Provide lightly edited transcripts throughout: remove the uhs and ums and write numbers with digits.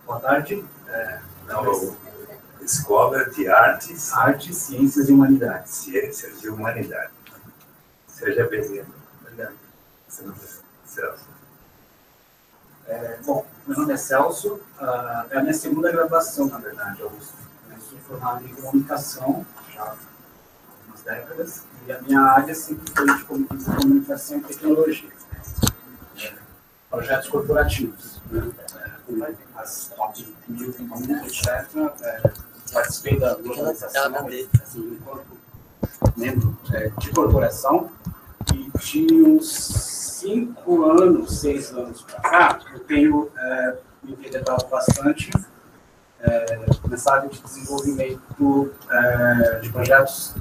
Boa tarde. Escola de Artes, Ciências e Humanidades. Ciências e Humanidades. Seja bem-vindo. Obrigado. Celso. Bom, meu nome é Celso. É a minha segunda graduação, na verdade, Augusto. Eu sou formado em comunicação já há algumas décadas, e a minha área sempre foi de comunicação e tecnologia. Projetos corporativos, né? As fotos de mil, etc. Participei da organização, assim, enquanto membro de corporação, e de uns 5 anos, 6 anos para cá, eu tenho me interessado bastante nessa área de desenvolvimento de projetos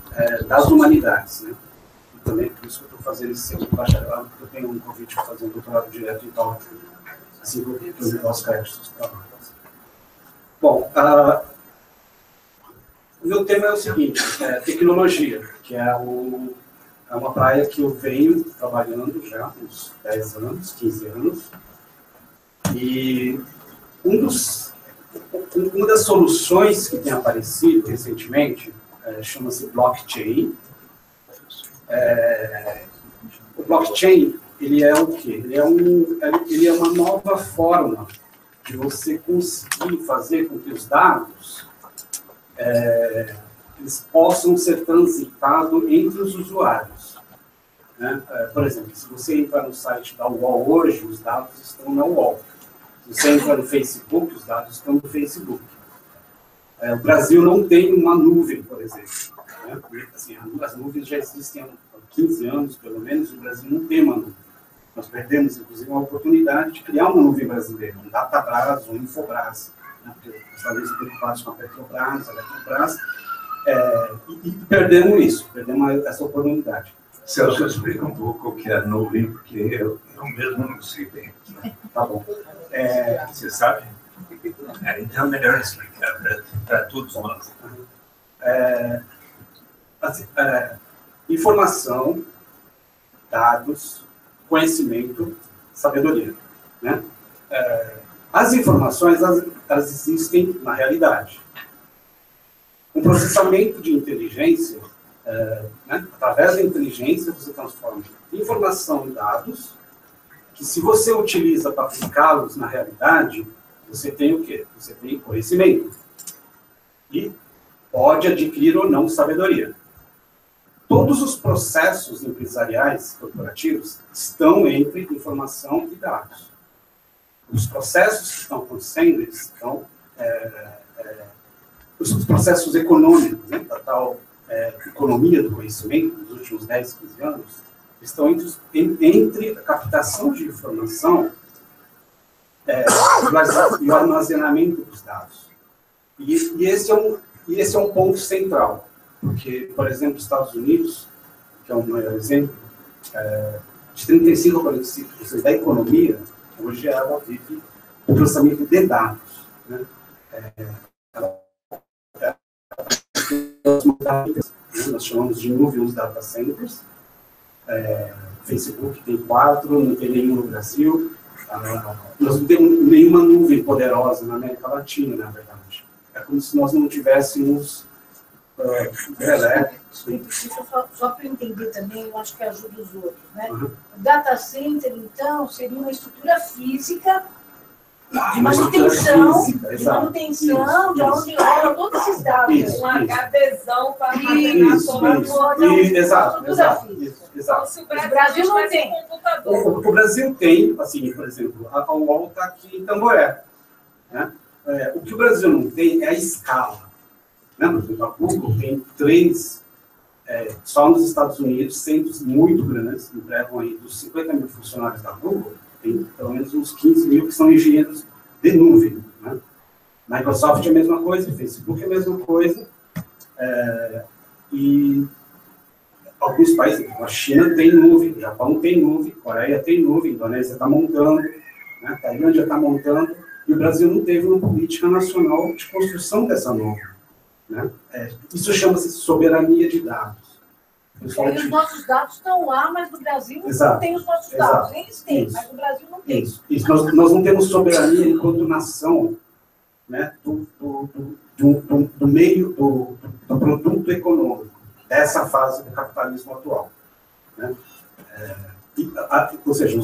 das humanidades, né? E também por isso que eu estou fazendo esse segundo bacharelado, porque eu tenho um convite para fazer um doutorado direto em tal, assim que eu levar os créditos para lá. Bom, o meu tema é o seguinte, tecnologia, que é uma praia que eu venho trabalhando já há uns 10 anos, 15 anos, e uma das soluções que tem aparecido recentemente chama-se blockchain. O blockchain, ele é o quê? Ele é uma nova forma de você conseguir fazer com que os dados eles possam ser transitados entre os usuários. Né? Por exemplo, se você entrar no site da UOL hoje, os dados estão na UOL. Se você entrar no Facebook, os dados estão no Facebook. O Brasil não tem uma nuvem, por exemplo. Né? Assim, as nuvens já existem há 15 anos, pelo menos, o Brasil não tem uma nuvem. Nós perdemos, inclusive, uma oportunidade de criar uma nuvem brasileira, um Databras, um Infobras, né? Porque estamos preocupados com a Petrobras, a Eletrobras, e perdemos isso, perdemos essa oportunidade. Celso, explica um pouco o que é a nuvem, porque eu mesmo não sei bem. Tá bom. Você sabe? Então é melhor explicar para todos nós. Informação, dados, conhecimento, sabedoria. Né? As informações, elas existem na realidade. O processamento de inteligência, né? Através da inteligência, você transforma informação em dados, que se você utiliza para aplicá-los na realidade, você tem o quê? Você tem conhecimento. E pode adquirir ou não sabedoria. Todos os processos empresariais, corporativos, estão entre informação e dados. Os processos que estão acontecendo, eles estão... os processos econômicos, né, da tal economia do conhecimento, nos últimos 10, 15 anos, estão entre a captação de informação e o armazenamento dos dados. E esse é um ponto central, porque, por exemplo, os Estados Unidos, que é um maior exemplo, de 35% a 45% da economia, hoje ela vive o processamento de dados. Né? Nós chamamos de nuvem os data centers. Facebook tem 4, não tem nenhum no Brasil. Nós não temos nenhuma nuvem poderosa na América Latina, na verdade. É como se nós não tivéssemos Só para entender também, eu acho que ajuda os outros. Né? O data center, então, seria uma estrutura física de manutenção, de onde rolam todos esses dados. Um HDzão para armazenar toda Exato. O Brasil não tem. O Brasil tem, assim, por exemplo, a UOL está aqui em Tamboré. Né? O que o Brasil não tem é a escala. Né? Por exemplo, a Google tem 3, só nos Estados Unidos, centros muito grandes, empregam aí dos 50 mil funcionários da Google, tem pelo menos uns 15 mil que são engenheiros de nuvem. Né? Microsoft é a mesma coisa, Facebook é a mesma coisa, e alguns países, a China tem nuvem, o Japão tem nuvem, Coreia tem nuvem, a Indonésia está montando, né? Tailândia está montando, e o Brasil não teve uma política nacional de construção dessa nuvem. Né? Isso chama-se soberania de dados. E os nossos dados estão lá, mas no Brasil não tem os nossos dados. Eles têm, mas no Brasil não tem. Isso. Nós não temos soberania enquanto nação, né, do meio do produto econômico, dessa fase do capitalismo atual. Né? Ou seja,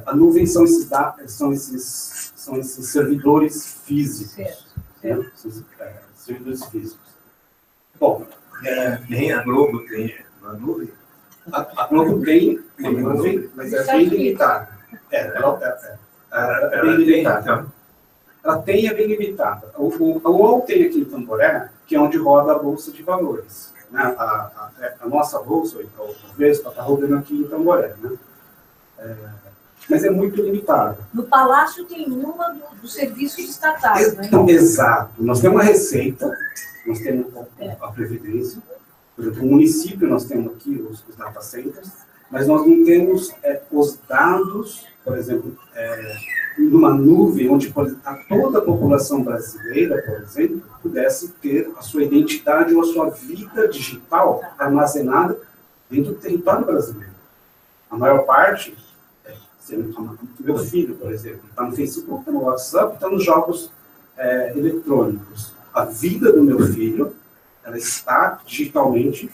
a nuvem são esses servidores físicos. Né? Servidores físicos. Bom, nem a Globo tem uma nuvem? A Globo tem uma nuvem, mas é bem limitada. É bem limitada. Ela tem, é bem limitada. O UOL tem aqui em Tamboré, que é onde roda a Bolsa de Valores. Né? A nossa Bolsa, o Vespa, está rodando aqui em Tamboré. Né? Mas é muito limitada. No Palácio tem uma dos serviços estatais, né? Então, exato. Nós temos a Receita, nós temos a Previdência, por exemplo, no município nós temos aqui os data centers, mas nós não temos os dados, por exemplo, numa nuvem onde toda a população brasileira, por exemplo, pudesse ter a sua identidade ou a sua vida digital armazenada dentro do território brasileiro. A maior parte, meu filho, por exemplo, está no Facebook, está no WhatsApp, está nos jogos eletrônicos. A vida do meu filho, ela está digitalmente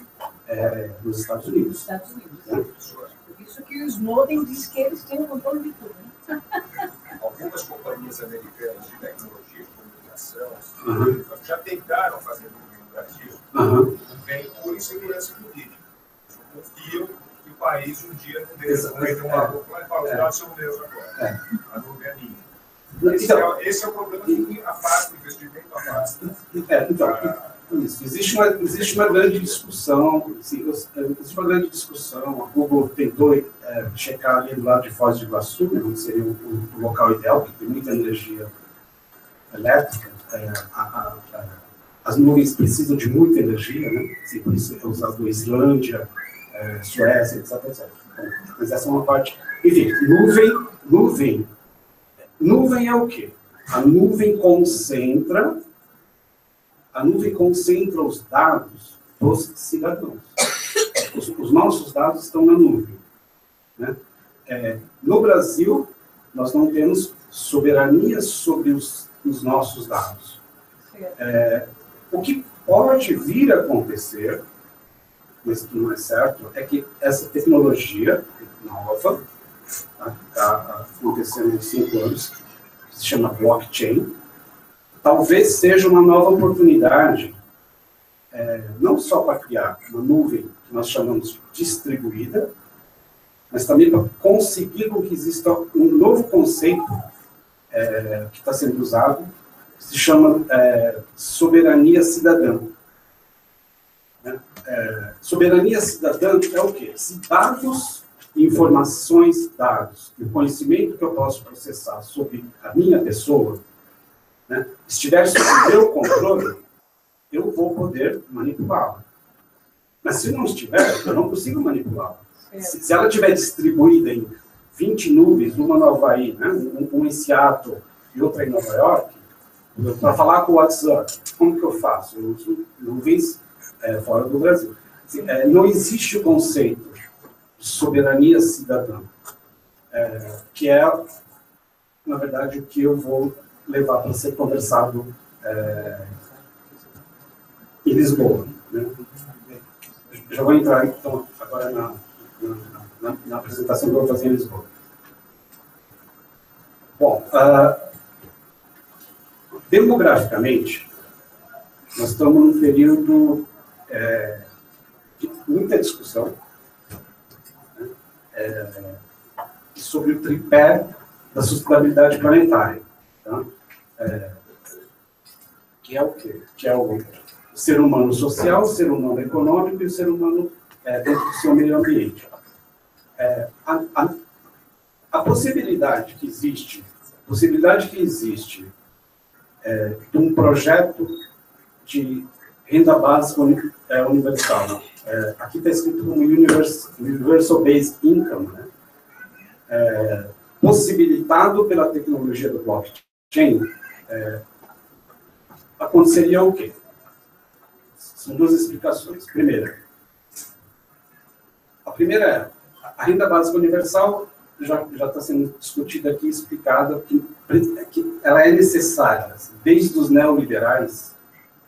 nos Estados Unidos. Né? Por isso que o Snowden diz que eles têm o controle de tudo. Né? Algumas companhias americanas de tecnologia de comunicação já tentaram fazer nuvem no Brasil, vem por insegurança jurídica. Eu confio que o país um dia não deve cometer uma loucura e falar, os dados são meus agora. A nuvem é minha. Esse é o problema que afasta o investimento, afasta. Isso. Existe uma grande discussão, a Google tentou checar ali do lado de Foz do Iguaçu, né, onde seria o local ideal, porque tem muita energia elétrica, as nuvens precisam de muita energia, né, por isso é usado Islândia, Suécia, etc. Mas essa é uma parte. Enfim, nuvem é o quê? A nuvem concentra os dados dos cidadãos. Os nossos dados estão na nuvem. Né? No Brasil, nós não temos soberania sobre os nossos dados. O que pode vir a acontecer, mas que não é certo, é que essa tecnologia nova, está acontecendo há 5 anos, que se chama blockchain, talvez seja uma nova oportunidade, não só para criar uma nuvem que nós chamamos de distribuída, mas também para conseguir que exista um novo conceito que está sendo usado, que se chama soberania cidadã. Soberania cidadã é o quê? Se dados, informações, dados, e o conhecimento que eu posso processar sobre a minha pessoa, né, estiver sob o meu controle, eu vou poder manipulá-la. Mas se não estiver, eu não consigo manipulá-la. Se ela estiver distribuída em 20 nuvens, uma no Havaí, né, um em Seattle e outra em Nova York, para falar com o WhatsApp, como que eu faço? Eu uso nuvens fora do Brasil. Não existe o conceito de soberania cidadã, que é, na verdade, o que eu vou levar para ser conversado em Lisboa. Né? Já vou entrar, então, agora na apresentação que eu vou fazer em Lisboa. Bom, demograficamente, nós estamos num período de muita discussão, né, sobre o tripé da sustentabilidade planetária. Tá? Que é o quê? Que é o ser humano social, o ser humano econômico e o ser humano dentro do seu meio ambiente. A possibilidade que existe de um projeto de renda básica universal. Aqui está escrito como Universal Basic Income, né? Possibilitado pela tecnologia do blockchain, aconteceria o quê? São duas explicações. A primeira é, a renda básica universal já está sendo discutida aqui, explicada, que ela é necessária, assim, desde os neoliberais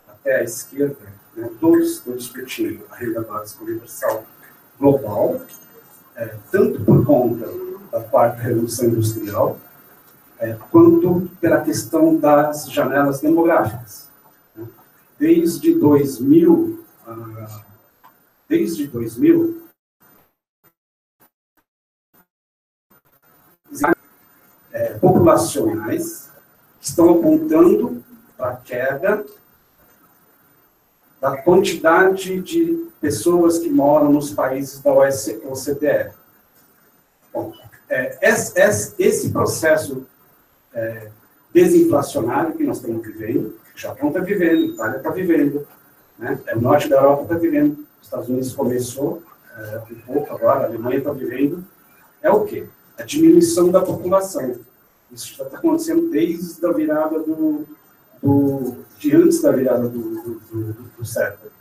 até a esquerda, né, todos estão discutindo a renda básica universal global, tanto por conta da quarta revolução industrial, quanto pela questão das janelas demográficas. Né. Desde 2000, populacionais que estão apontando para a queda da quantidade de pessoas que moram nos países da OCDE. Bom, esse processo desinflacionário que nós estamos vivendo, o Japão está vivendo, a Itália está vivendo, né? O norte da Europa está vivendo, os Estados Unidos começou um pouco agora, a Alemanha está vivendo, é o quê? A diminuição da população. Isso já está acontecendo desde a virada de antes da virada do século.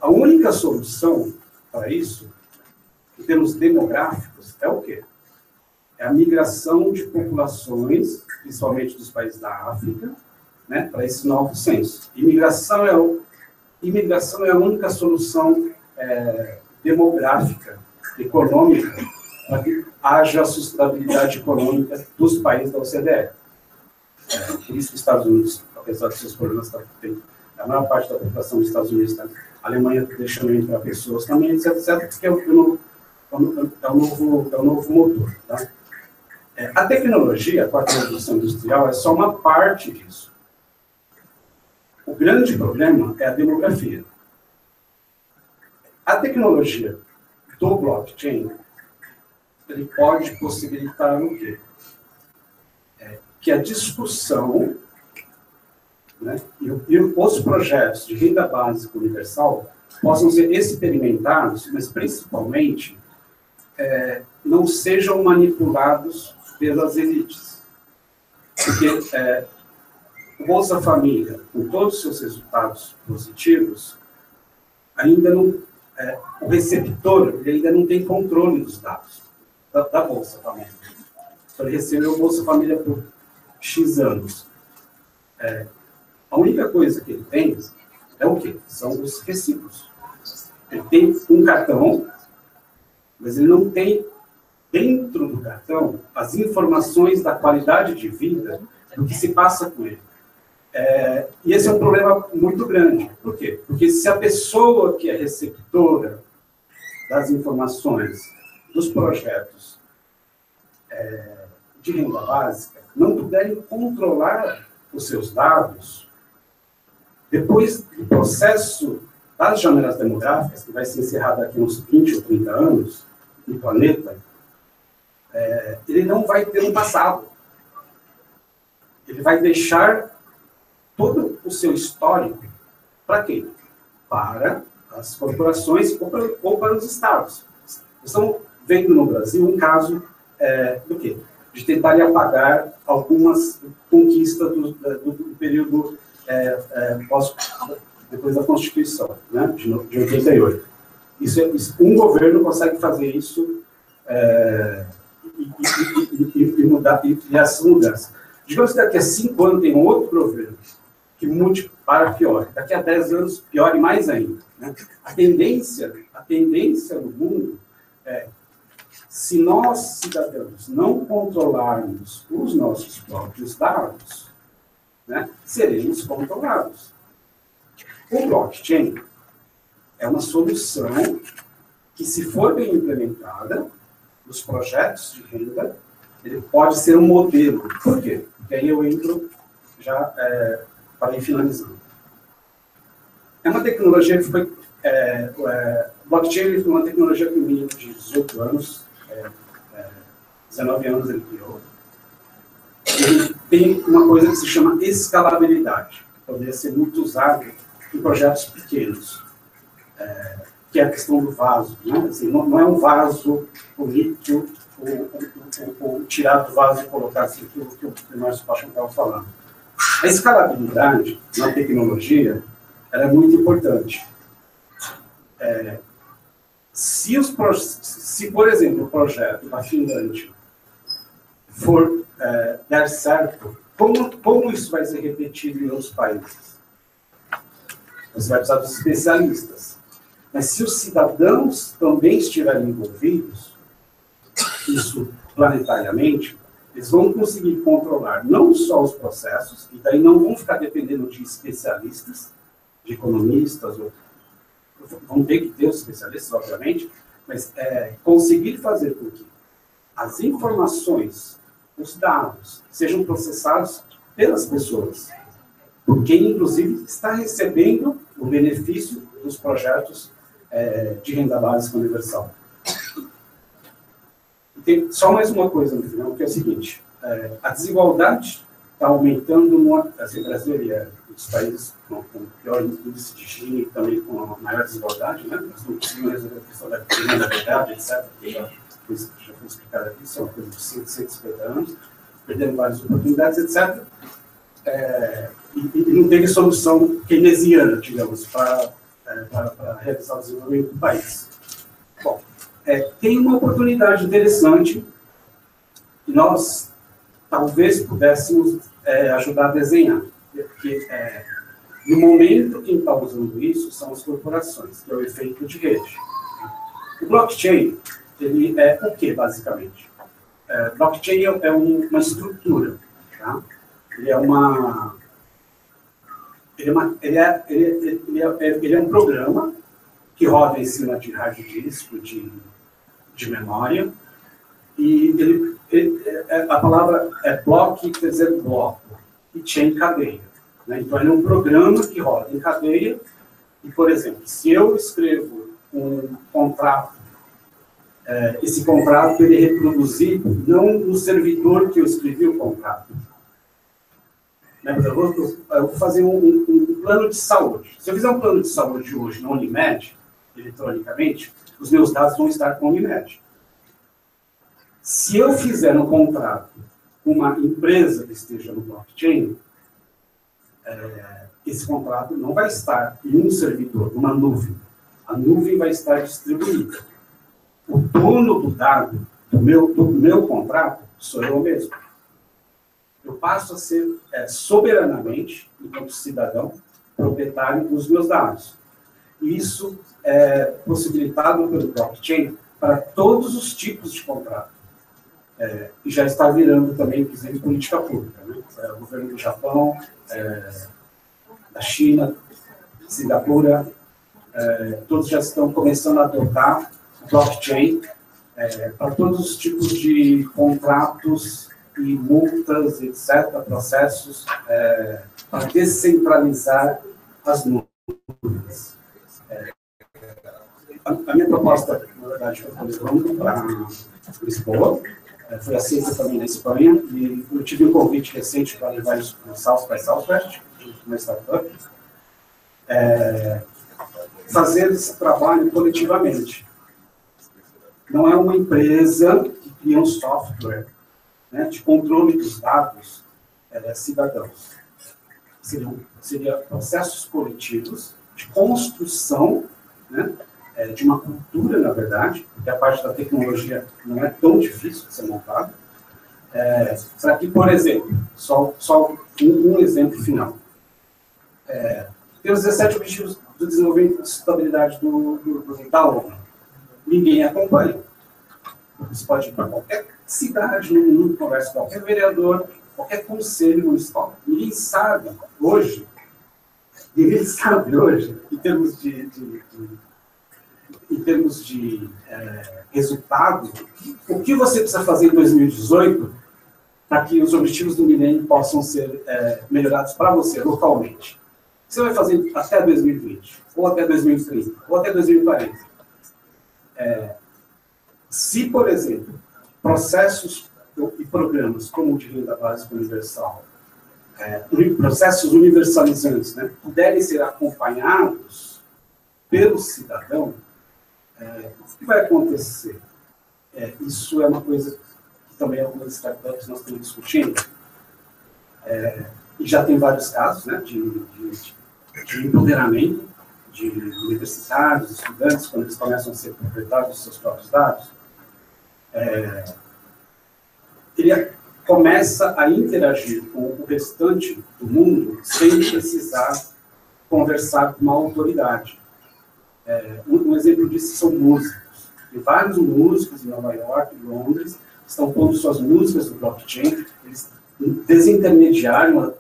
A única solução para isso, em termos demográficos, é o quê? É a migração de populações, principalmente dos países da África, né, para esse novo censo. Imigração é a única solução demográfica, econômica, para que haja sustentabilidade econômica dos países da OCDE. Por isso que os Estados Unidos, apesar dos seus problemas, a maior parte da população dos Estados Unidos está, a Alemanha deixando entrar pessoas também, etc., porque é o novo motor. Tá? A tecnologia, a quarta revolução industrial, é só uma parte disso. O grande problema é a demografia. A tecnologia do blockchain, ele pode possibilitar o quê? Que a discussão, né, e os projetos de renda básica universal possam ser experimentados, mas principalmente não sejam manipulados pelas elites. Porque o Bolsa Família, com todos os seus resultados positivos, ainda não, o receptor ele ainda não tem controle dos dados da Bolsa Família. Ele recebeu o Bolsa Família por X anos. A única coisa que ele tem é o quê? São os recibos. Ele tem um cartão, mas ele não tem dentro do cartão as informações da qualidade de vida do que se passa com ele. E esse é um problema muito grande. Por quê? Porque se a pessoa que é receptora das informações dos projetos de renda básica não puderem controlar os seus dados, depois do processo das janelas demográficas, que vai ser encerrado daqui uns 20 ou 30 anos no planeta, ele não vai ter um passado. Ele vai deixar todo o seu histórico para quem? Para as corporações ou para os estados. Estamos vendo no Brasil um caso do quê? De tentar apagar algumas conquistas do período depois da Constituição, né, de 88. Um governo consegue fazer isso e mudar e essas mudanças. Digamos que daqui a 5 anos tem um outro governo que mude para pior. Daqui a 10 anos, pior e mais ainda. Né? A tendência no mundo é, se nós, cidadãos, não controlarmos os nossos próprios dados, né, seremos controlados. O blockchain é uma solução que, se for bem implementada, nos projetos de renda, ele pode ser um modelo. Por quê? Porque aí eu entro já para ir finalizando. É uma tecnologia que foi... blockchain foi uma tecnologia que, de 18 anos, 19 anos ele criou. Ele tem uma coisa que se chama escalabilidade, que poderia ser muito usado em projetos pequenos, que é a questão do vaso. Né? Assim, não é um vaso bonito, ou tirar do vaso e colocar assim, que o Márcio Paixão estava falando. A escalabilidade na tecnologia ela é muito importante. Se, por exemplo, o projeto da Finlândia for dar certo, como isso vai ser repetido em outros países? Você vai precisar dos especialistas. Mas se os cidadãos também estiverem envolvidos, isso planetariamente, eles vão conseguir controlar não só os processos, e daí não vão ficar dependendo de especialistas, de economistas, vão ter que ter os especialistas, obviamente, mas conseguir fazer com que as informações, os dados, sejam processados pelas pessoas, por quem, inclusive, está recebendo o benefício dos projetos de renda básica universal. E tem só mais uma coisa no final, que é o seguinte, a desigualdade está aumentando no Brasil e os países com o pior índice de Gini, também com a maior desigualdade, né? Nós não conseguimos resolver a questão da criminalidade, etc., que já foi explicado aqui, isso é uma coisa de 150 anos, perdendo várias oportunidades, etc., e não teve solução keynesiana, digamos, para realizar o desenvolvimento do país. Bom, tem uma oportunidade interessante que nós talvez pudéssemos ajudar a desenhar, porque no momento quem está usando isso são as corporações, que é o efeito de rede. O blockchain, ele é o que, basicamente? Blockchain é uma estrutura, tá? Ele é um programa que roda em cima de hard disk, de memória, e a palavra block, quer dizer bloco, e chain, cadeia. Né? Então, ele é um programa que roda em cadeia, e, por exemplo, se eu escrevo um contrato, esse contrato ele é reproduzido não no servidor que eu escrevi o contrato. Eu vou fazer um plano de saúde. Se eu fizer um plano de saúde hoje na Unimed, eletronicamente, os meus dados vão estar com a Unimed. Se eu fizer no contrato uma empresa que esteja no blockchain, esse contrato não vai estar em um servidor, numa nuvem. A nuvem vai estar distribuída. O dono do dado, do meu contrato, sou eu mesmo. Eu passo a ser soberanamente, enquanto cidadão, proprietário dos meus dados. E isso é possibilitado pelo blockchain para todos os tipos de contrato. E já está virando também, inclusive, política pública. Né? O governo do Japão, da China, Singapura, todos já estão começando a adotar o blockchain para todos os tipos de contratos e multas, etc., processos, para descentralizar as nuvens. A minha proposta, na verdade, foi para Lisboa, foi aceita também na Espanha, e eu tive um convite recente para levar isso para o South by Southwest, uma startup, fazer esse trabalho coletivamente. Não é uma empresa que cria um software, né, de controle dos dados cidadãos. Seria processos coletivos de construção, né, de uma cultura, na verdade, porque a parte da tecnologia não é tão difícil de ser montada, para que, por exemplo, só um exemplo final. Tem os 17 Objetivos do Desenvolvimento e Sustentabilidade da ONU. Ninguém acompanha. Você pode ir para qualquer cidade no mundo, conversa com qualquer vereador, qualquer conselho municipal. Ninguém sabe hoje, em termos de resultado, o que você precisa fazer em 2018 para que os objetivos do milênio possam ser melhorados para você, localmente. O que você vai fazer até 2020, ou até 2030, ou até 2040? Se, por exemplo, processos e programas como o de renda básica universal, processos universalizantes, né, puderem ser acompanhados pelo cidadão, o que vai acontecer? Isso é uma coisa que também algumas startups nós estamos discutindo, e já tem vários casos, né, de de empoderamento de universitários, estudantes, quando eles começam a ser proprietários dos seus próprios dados, ele começa a interagir com o restante do mundo sem precisar conversar com uma autoridade. Um exemplo disso são músicos. Tem vários músicos em Nova York, em Londres, estão pondo suas músicas no blockchain, eles desintermediaram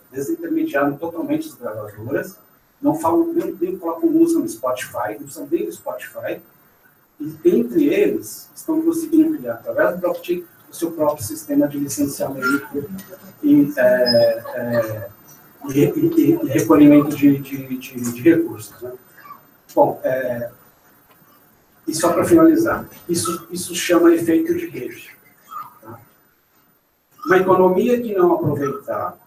totalmente as gravadoras, não falam, nem colocam música no Spotify, não precisam nem do Spotify, e entre eles estão conseguindo criar, através do blockchain, o seu próprio sistema de licenciamento e recolhimento de recursos. Né? Bom, e só para finalizar, isso chama efeito de rede. Tá? Uma economia que não aproveitar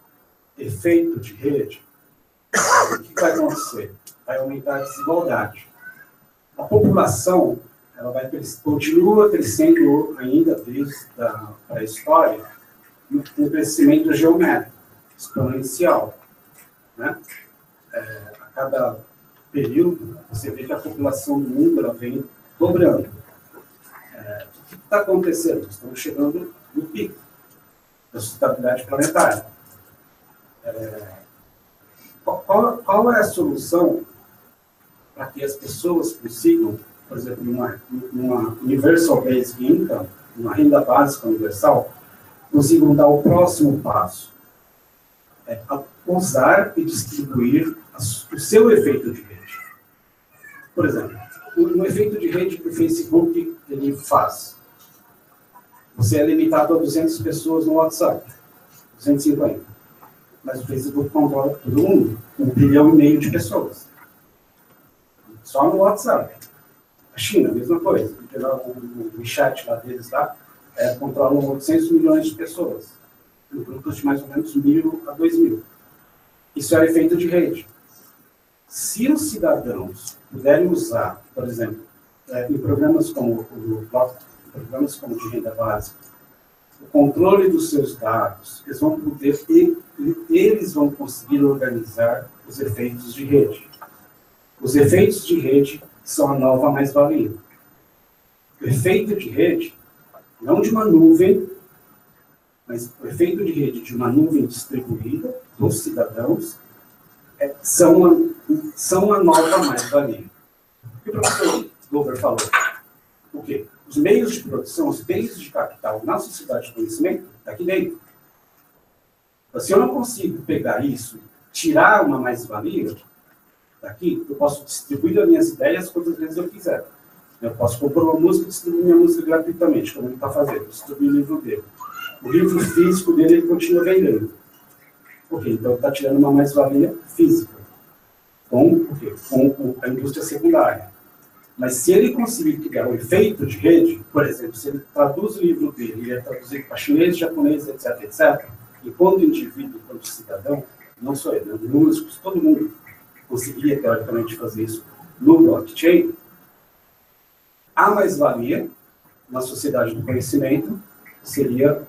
efeito de rede, o que vai acontecer? Vai aumentar a desigualdade. A população ela continua crescendo ainda desde a história um crescimento geométrico, exponencial. Né? A cada período, você vê que a população do mundo ela vem dobrando. O que está acontecendo? Estamos chegando no pico da sustentabilidade planetária. Qual é a solução para que as pessoas consigam, por exemplo, numa Universal Basic Income, uma renda básica universal, consigam dar o próximo passo? Usar e distribuir o seu efeito de rede. Por exemplo, um efeito de rede que o Facebook ele faz. Você é limitado a 200 pessoas no WhatsApp, 250. Mas o Facebook controla todo mundo, 1,5 bilhão de pessoas. Só no WhatsApp. A China, a mesma coisa. O WeChat lá deles lá, controlam 800 milhões de pessoas. Em grupos de mais ou menos 1.000 a 2.000. Isso é efeito de rede. Se os cidadãos puderem usar, por exemplo, em programas como de renda básica, o controle dos seus dados, eles vão conseguir organizar os efeitos de rede. Os efeitos de rede são a nova mais-valia. O efeito de rede, não de uma nuvem, mas o efeito de rede de uma nuvem distribuída dos cidadãos são a nova mais-valia. O que o professor Glover falou? O quê? Os meios de produção, os bens de capital na sociedade de conhecimento, está aqui dentro. Se eu não consigo pegar isso, tirar uma mais-valia daqui, eu posso distribuir as minhas ideias quantas vezes eu quiser. Eu posso comprar uma música e distribuir minha música gratuitamente, como ele está fazendo, distribuir o livro dele. O livro físico dele, ele continua vendendo. Ok, então ele está tirando uma mais-valia física. Com a indústria secundária. Mas se ele conseguir criar um efeito de rede, por exemplo, se ele traduz o livro dele, ele é traduzido para chinês, japonês, etc., etc., enquanto indivíduo, enquanto cidadão, não só ele, né, músicos, todo mundo conseguiria, teoricamente, fazer isso no blockchain, a mais-valia na sociedade do conhecimento seria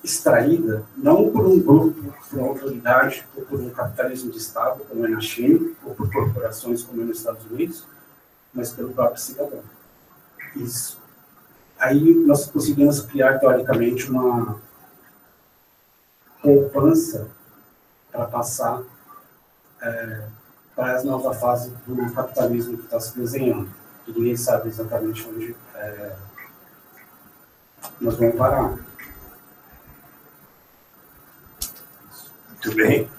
extraída não por um grupo, por uma autoridade, ou por um capitalismo de Estado, como é na China, ou por corporações, como é nos Estados Unidos, mas pelo próprio cidadão. Isso. Aí nós conseguimos criar, teoricamente, uma poupança para passar para a nova fase do capitalismo que está se desenhando. E ninguém sabe exatamente onde nós vamos parar. Muito bem.